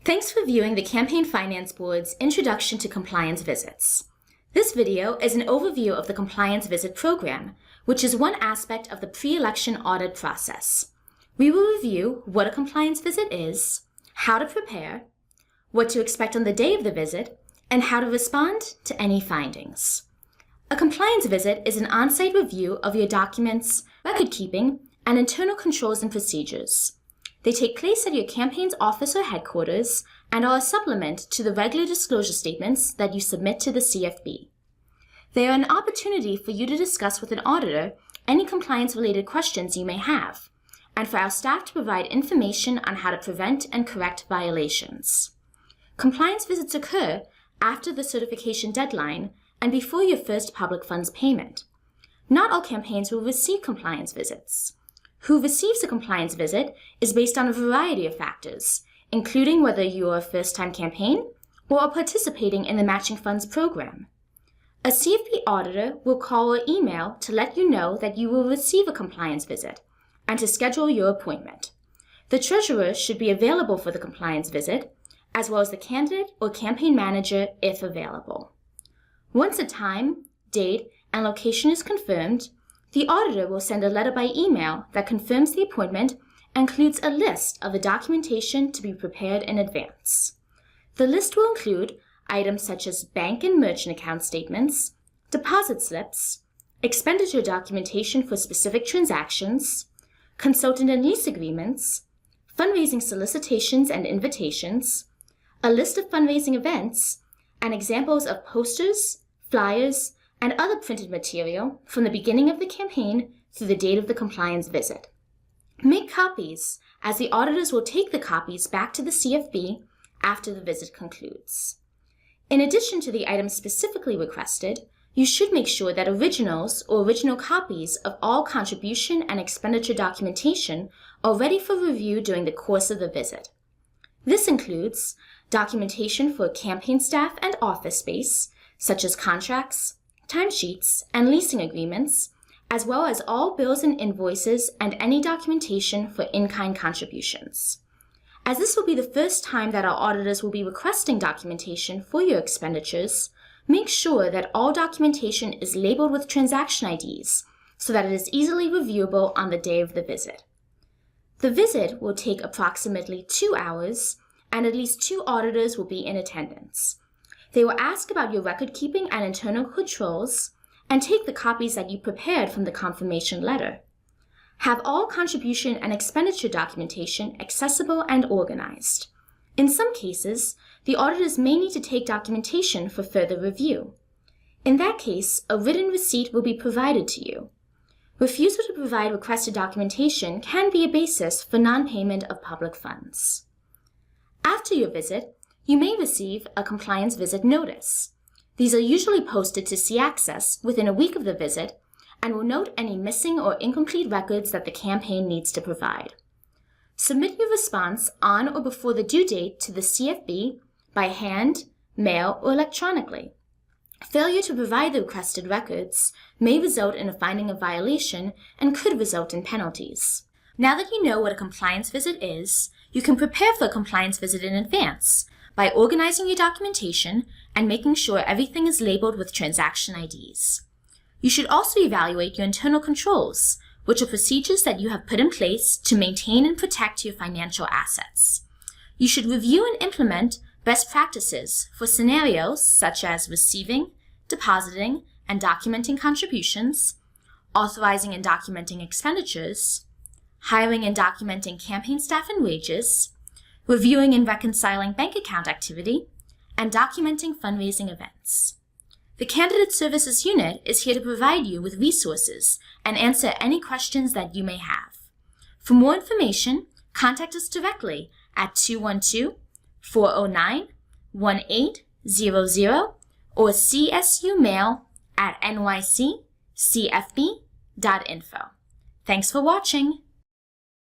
Thanks for viewing the Campaign Finance Board's Introduction to Compliance Visits. This video is an overview of the Compliance Visit Program, which is one aspect of the pre-election audit process. We will review what a compliance visit is, how to prepare, what to expect on the day of the visit, and how to respond to any findings. A compliance visit is an on-site review of your documents, record keeping, and internal controls and procedures. They take place at your campaign's office or headquarters and are a supplement to the regular disclosure statements that you submit to the CFB. They are an opportunity for you to discuss with an auditor any compliance-related questions you may have, and for our staff to provide information on how to prevent and correct violations. Compliance visits occur after the certification deadline and before your first public funds payment. Not all campaigns will receive compliance visits. Who receives a compliance visit is based on a variety of factors, including whether you are a first-time campaign or are participating in the Matching Funds program. A CFB auditor will call or email to let you know that you will receive a compliance visit and to schedule your appointment. The treasurer should be available for the compliance visit, as well as the candidate or campaign manager if available. Once a time, date, and location is confirmed, the auditor will send a letter by email that confirms the appointment and includes a list of the documentation to be prepared in advance. The list will include items such as bank and merchant account statements, deposit slips, expenditure documentation for specific transactions, consultant and lease agreements, fundraising solicitations and invitations, a list of fundraising events, and examples of posters, flyers, and other printed material from the beginning of the campaign through the date of the compliance visit. Make copies, as the auditors will take the copies back to the CFB after the visit concludes. In addition to the items specifically requested, you should make sure that originals or original copies of all contribution and expenditure documentation are ready for review during the course of the visit. This includes documentation for campaign staff and office space, such as contracts, timesheets, and leasing agreements, as well as all bills and invoices and any documentation for in-kind contributions. As this will be the first time that our auditors will be requesting documentation for your expenditures, make sure that all documentation is labeled with transaction IDs so that it is easily reviewable on the day of the visit. The visit will take approximately 2 hours, and at least 2 auditors will be in attendance. They will ask about your record keeping and internal controls and take the copies that you prepared from the confirmation letter. Have all contribution and expenditure documentation accessible and organized. In some cases, the auditors may need to take documentation for further review. In that case, a written receipt will be provided to you. Refusal to provide requested documentation can be a basis for non-payment of public funds. After your visit, you may receive a compliance visit notice. These are usually posted to C-Access within a week of the visit and will note any missing or incomplete records that the campaign needs to provide. Submit your response on or before the due date to the CFB by hand, mail, or electronically. Failure to provide the requested records may result in a finding of violation and could result in penalties. Now that you know what a compliance visit is, you can prepare for a compliance visit in advance by organizing your documentation and making sure everything is labeled with transaction IDs. You should also evaluate your internal controls, which are procedures that you have put in place to maintain and protect your financial assets. You should review and implement best practices for scenarios such as receiving, depositing, and documenting contributions, authorizing and documenting expenditures, hiring and documenting campaign staff and wages, reviewing and reconciling bank account activity, and documenting fundraising events. The Candidate Services Unit is here to provide you with resources and answer any questions that you may have. For more information, contact us directly at 212-409-1800 or csumail@nyccfb.info. Thanks for watching.